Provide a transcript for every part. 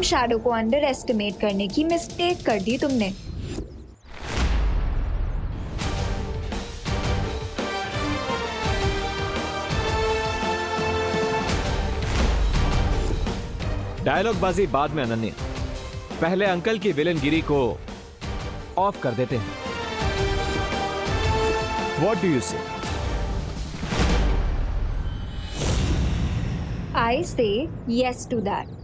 Shadow को under estimate करने की मिस्टेक कर दी तुमने। डायलॉग बाजी बाद में अनन्या, पहले अंकल की विलनगिरी को ऑफ कर देते हैं। व्हाट डू यू से? आई से यस टू दैट।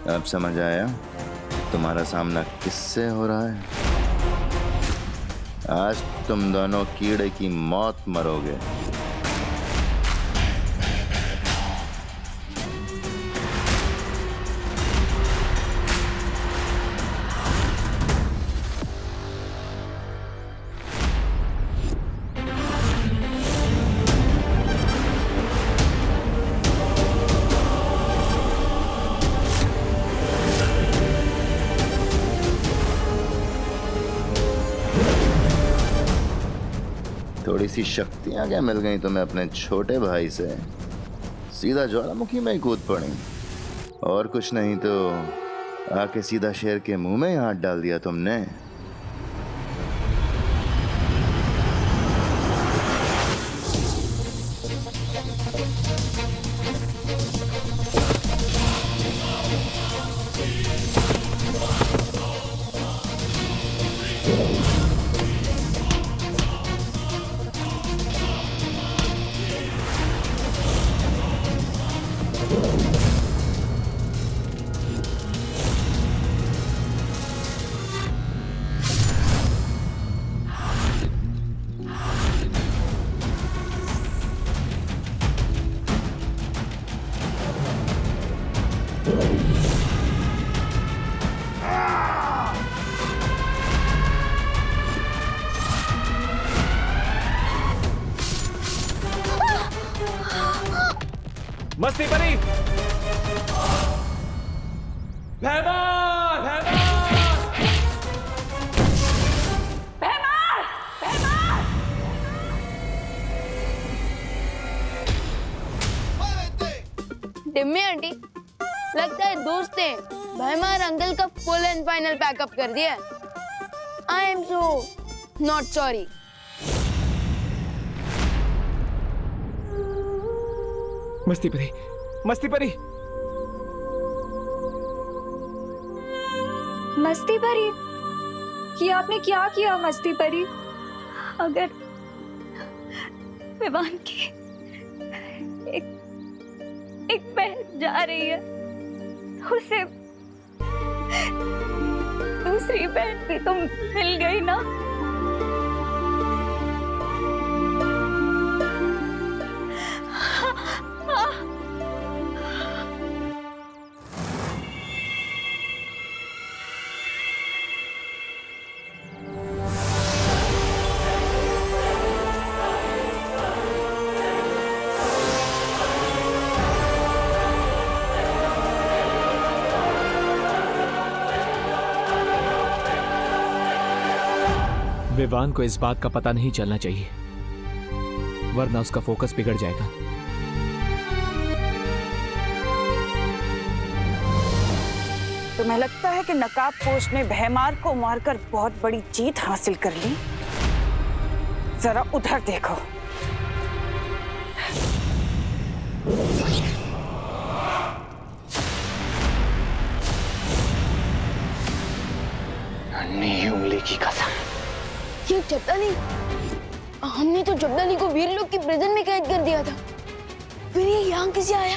अब समझ आया तुम्हारा सामना किससे हो रहा है? आज तुम दोनों कीड़े की मौत मरोगे। थोड़ी सी शक्तियां क्या मिल गई तुम्हें अपने छोटे भाई से? सीधा ज्वालामुखी में ही कूद पड़ी। और कुछ नहीं तो आके सीधा शेर के मुंह में ही हाथ डाल दिया तुमने। मस्ती परी! भैमान! भैमान! टिम्मी आंटी, लगता है दोस्त ने भैमार अंकल का फुल एंड फाइनल पैकअप कर दिया। I am so not sorry. मस्ती परी, मस्ती परी! मस्ती परी, ये आपने क्या किया मस्ती परी? अगर विवान की एक बहन जा रही है, उसे दूसरी बहन भी तो मिल गई ना। विवान को इस बात का पता नहीं चलना चाहिए, वरना उसका फोकस बिगड़ जाएगा। तुम्हें लगता है कि नकाबपोश ने भैमार को मारकर बहुत बड़ी जीत हासिल कर ली? जरा उधर देखो। नन्ही उंगली की कसम, ये जब्दाली, हमने तो जब्दाली को वीर लोग की प्रिजन में कैद कर दिया था, फिर ये यहाँ कैसे आया?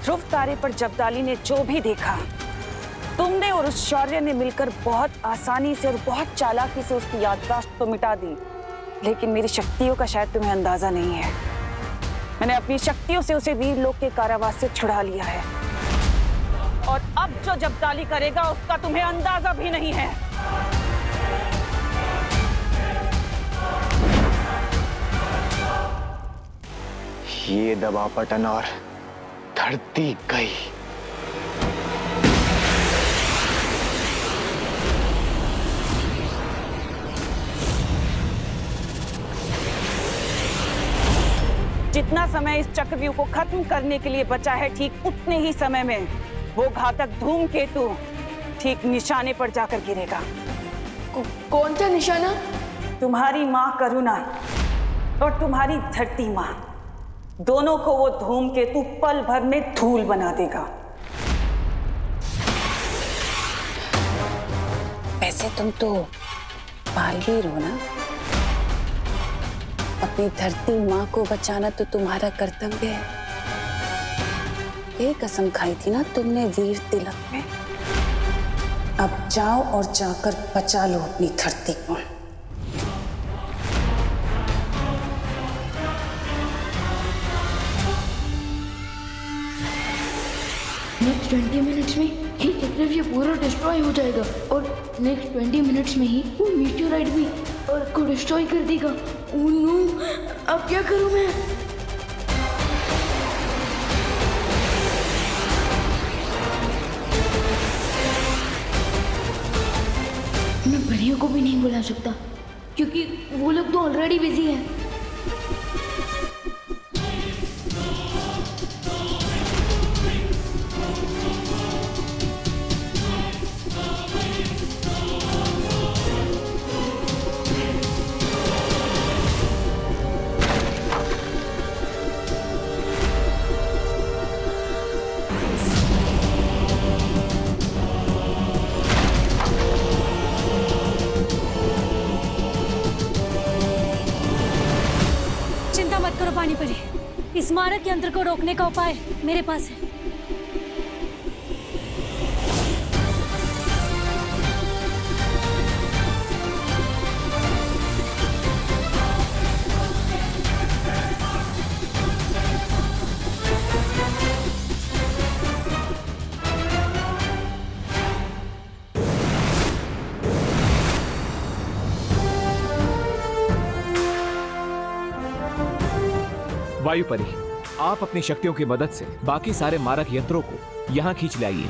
ध्रुव तारे पर जब्दाली ने जो भी देखा, तुमने और उस शौर्य ने मिलकर बहुत आसानी से और बहुत चालाकी से उसकी याददाश्त तो मिटा दी, लेकिन मेरी शक्तियों का शायद तुम्हें अंदाजा नहीं है। मैंने अपनी शक्तियों से उसे वीर लोग के कारावास से छुड़ा लिया है, और अब जो जब्दाली करेगा उसका तुम्हें अंदाजा भी नहीं है। ये दबा पटन और धरती गई। जितना समय इस चक्रव्यूह को खत्म करने के लिए बचा है, ठीक उतने ही समय में वो घातक धूमकेतु ठीक निशाने पर जाकर गिरेगा। कौन सा निशाना? तुम्हारी माँ करुणा और तुम्हारी धरती माँ, दोनों को वो धूमकेतु पल भर में धूल बना देगा। वैसे तुम तो बालवीर हो ना? अपनी धरती माँ को बचाना तो तुम्हारा कर्तव्य है। ये कसम खाई थी ना तुमने वीर तिलक में। अब जाओ और जाकर बचा लो अपनी धरती को। नेक्स्ट 20 मिनट्स में ही चक्रव्यूह पूरा डिस्ट्रॉय हो जाएगा, और नेक्स्ट 20 मिनट्स में ही वो मीटियोराइट भी अर्थ को डिस्ट्रॉय कर देगा। ओह नो, अब क्या करूं मैं? मैं परियों को भी नहीं बुला सकता, क्योंकि वो लोग तो ऑलरेडी बिजी हैं। पानी पड़े, इस मारक यंत्र को रोकने का उपाय मेरे पास है। वायुपरी, आप अपनी शक्तियों की मदद से बाकी सारे मारक यंत्रों को यहां खींच लाइए।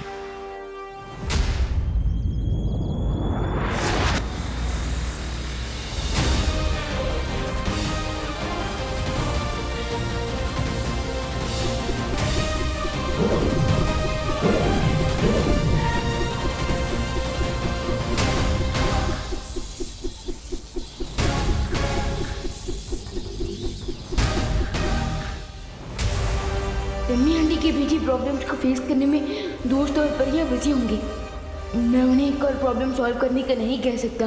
टम्मी आंटी के बीच प्रॉब्लम्स को फेस करने में दोस्त और परियां बिजी होंगी। मैं उन्हें एक और प्रॉब्लम सॉल्व करने का नहीं कह सकता।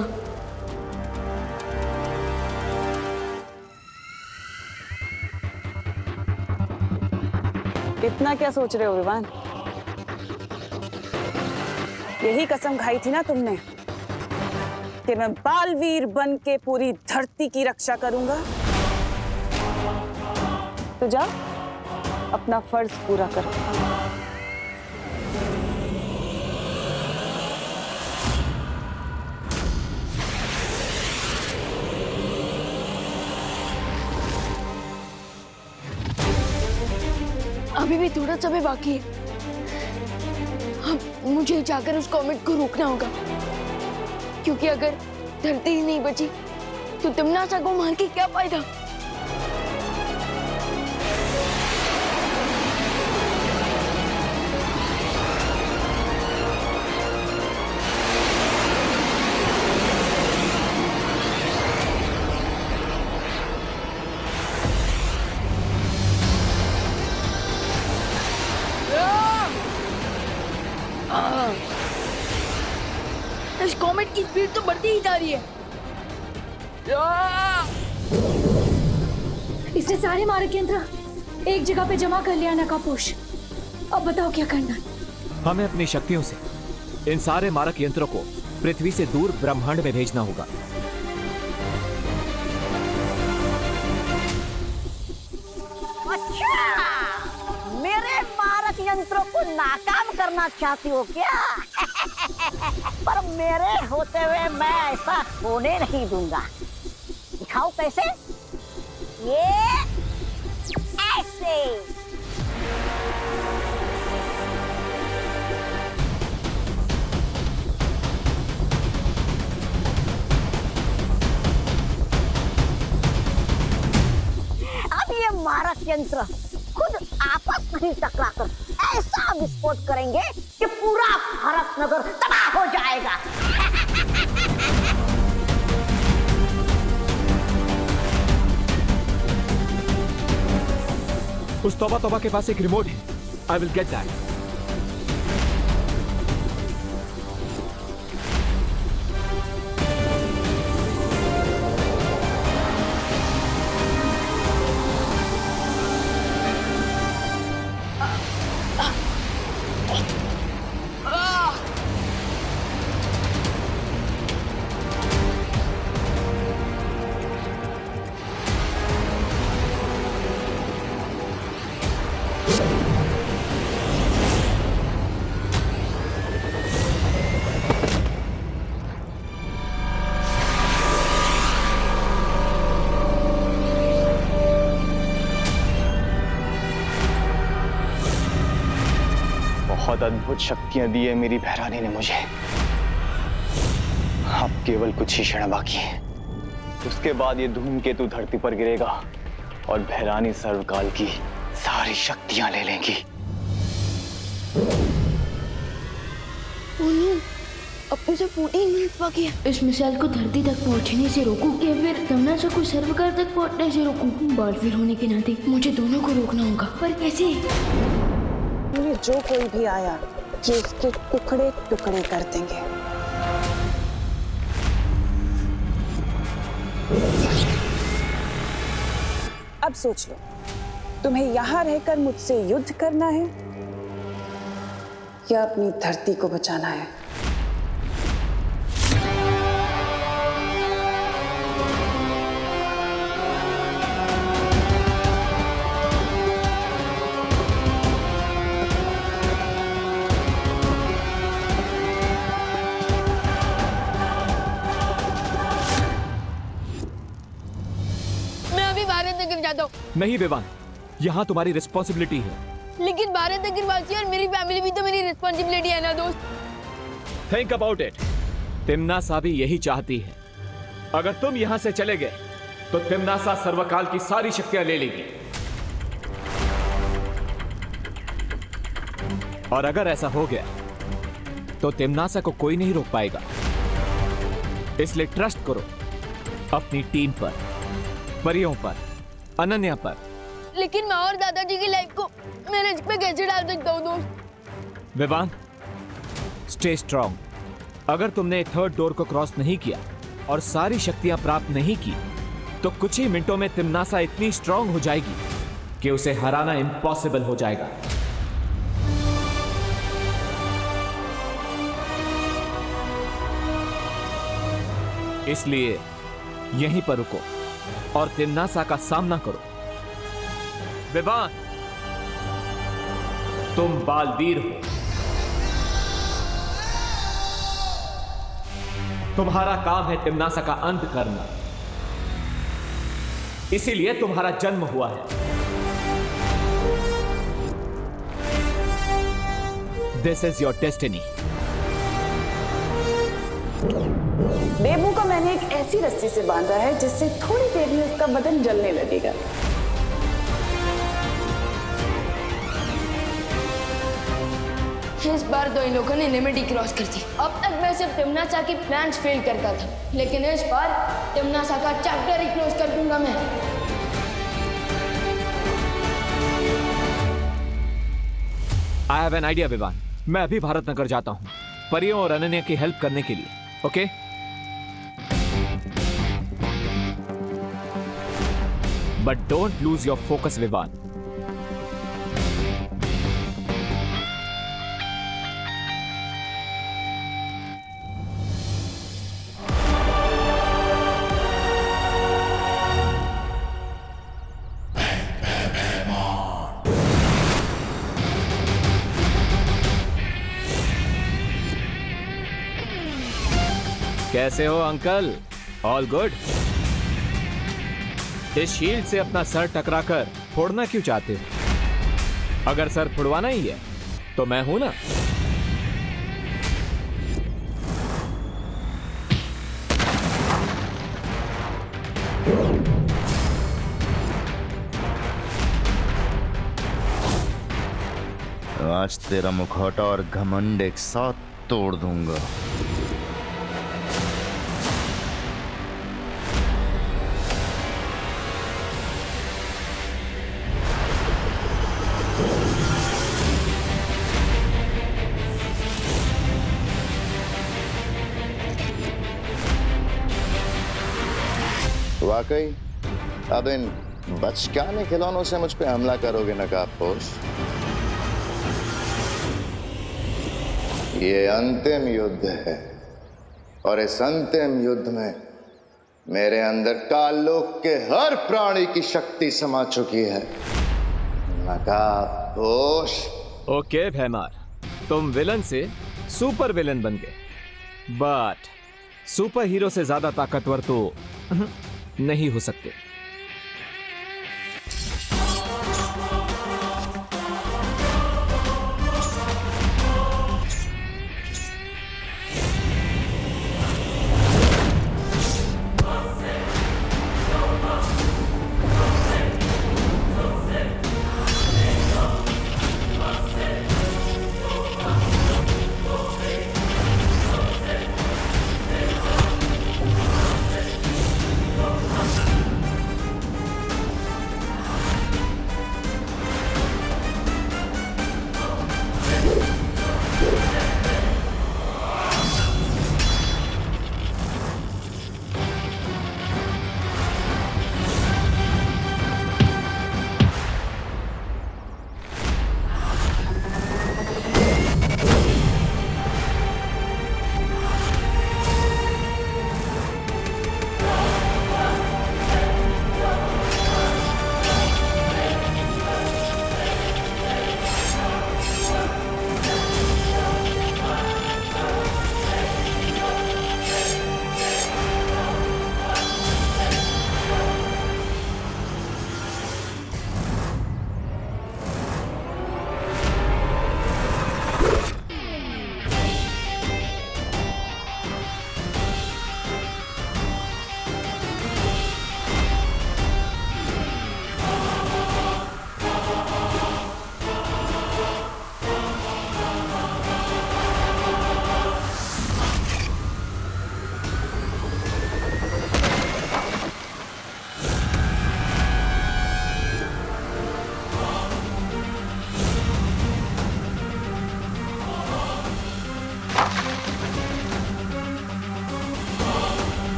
इतना क्या सोच रहे हो विवान? यही कसम खाई थी ना तुमने कि मैं बालवीर बन के पूरी धरती की रक्षा करूंगा। तो जाओ अपना फर्ज पूरा करो। अभी भी थोड़ा समय बाकी है। अब मुझे जाकर उस कॉमेट को रोकना होगा, क्योंकि अगर धरती ही नहीं बची तो तिम्नासा को मार के क्या फायदा। इस कॉमेट की स्पीड तो बढ़ती ही जा रही है। इसने सारे मारक यंत्र एक जगह पे जमा कर लिया नकापोश। अब बताओ क्या करना है? हमें अपनी शक्तियों से इन सारे मारक यंत्रों को पृथ्वी से दूर ब्रह्मांड में भेजना होगा। अच्छा, मेरे मारक यंत्रों को नाकाम करना चाहती हो क्या? पर मेरे होते हुए मैं ऐसा होने नहीं दूंगा। दिखाओ कैसे? ये ऐसे। अब ये मारक यंत्र खुद आपस में ही टकराकर ऐसा विस्फोट करेंगे कि पूरा भारत नगर तबाह हो जाएगा। उस तौबा तौबा के पास एक रिमोट है। I will get that. बहुत अद्भुत शक्तियां दी है मेरी भैरानी ने मुझे। अब केवल कुछ ही क्षण बाकी है, उसके बाद ये धूमकेतु धरती पर गिरेगा और भैरानी सर्वकाल की सारी शक्तियां ले लेंगी। अब मुझे 14 मिनट बाकी है। इस मिसाइल को धरती तक पहुंचने से रोकूं या फिर तिम्नासा को सर्वकाल तक पहुंचने से रोकूं? बालवीर होने के नाते मुझे दोनों को रोकना होगा, पर कैसे? मुझे जो कोई भी आया ये इसके टुकड़े टुकड़े कर देंगे। अब सोच लो, तुम्हें यहाँ रहकर मुझसे युद्ध करना है या अपनी धरती को बचाना है? नहीं विवान, यहाँ तुम्हारी रिस्पॉन्सिबिलिटी है। लेकिन भारत अग्रवासी और मेरी फैमिली भी तो मेरी रिस्पॉन्सिबिलिटी है ना दोस्त। Think about it. तिम्नासा भी यही चाहती है। अगर तुम यहाँ से चले गए तो तिम्नासा सर्वकाल की सारी शक्तियां ले लेगी, और अगर ऐसा हो गया तो तिम्नासा को कोई नहीं रोक पाएगा। इसलिए ट्रस्ट करो अपनी टीम पर, परियों पर, अनन्या पर। लेकिन मैं और दादाजी की लाइफ को मैं रिस्क पे कैसे डाल सकता हूँ दोस्त? Vivaan, stay strong. अगर तुमने थर्ड डोर को क्रॉस नहीं किया और सारी शक्तियां प्राप्त नहीं की तो कुछ ही मिनटों में तिम्नासा इतनी स्ट्रांग हो जाएगी कि उसे हराना इम्पॉसिबल हो जाएगा। इसलिए यहीं पर रुको और तिम्नासा का सामना करो। विवान, तुम बालवीर हो। तुम्हारा काम है तिम्नासा का अंत करना, इसीलिए तुम्हारा जन्म हुआ है। This is your destiny. Bebu को मैंने एक ऐसी रस्सी से बांधा है जिससे थोड़ी देर में उसका बदन जलने लगेगा। इस बार तो इन लोगों ने लिमिट ही क्रॉस कर दी। अब तक मैं सिर्फ तिम्नासा की प्लान्स फेल करता था, लेकिन इस बार तिम्नासा का चैप्टर ही क्लोज कर दूंगा मैं। I have an idea Vivaan. मैं अभी भारत नगर जाता हूं परियों और अनन्या की हेल्प करने के लिए। Okay? But don't lose your focus Vivaan. कैसे हो अंकल? All good? इस शील्ड से अपना सर टकराकर फोड़ना क्यों चाहते हो? अगर सर फोड़वाना ही है तो मैं हूं ना। आज तेरा मुखौटा और घमंड एक साथ तोड़ दूंगा। वाकई अब इन बचकाने खिलौनों से मुझ पे हमला करोगे नकाबपोश? ये अंतिम युद्ध है और इस अंतिम युद्ध में मेरे अंदर काललोक के हर प्राणी की शक्ति समा चुकी है नकाबपोश। ओके भैमार, तुम विलन से सुपर विलन बन गए, बट सुपर हीरो से ज्यादा ताकतवर तो नहीं हो सकते।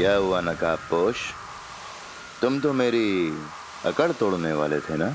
क्या हुआ नकाबपोश? तुम तो मेरी अकड़ तोड़ने वाले थे ना?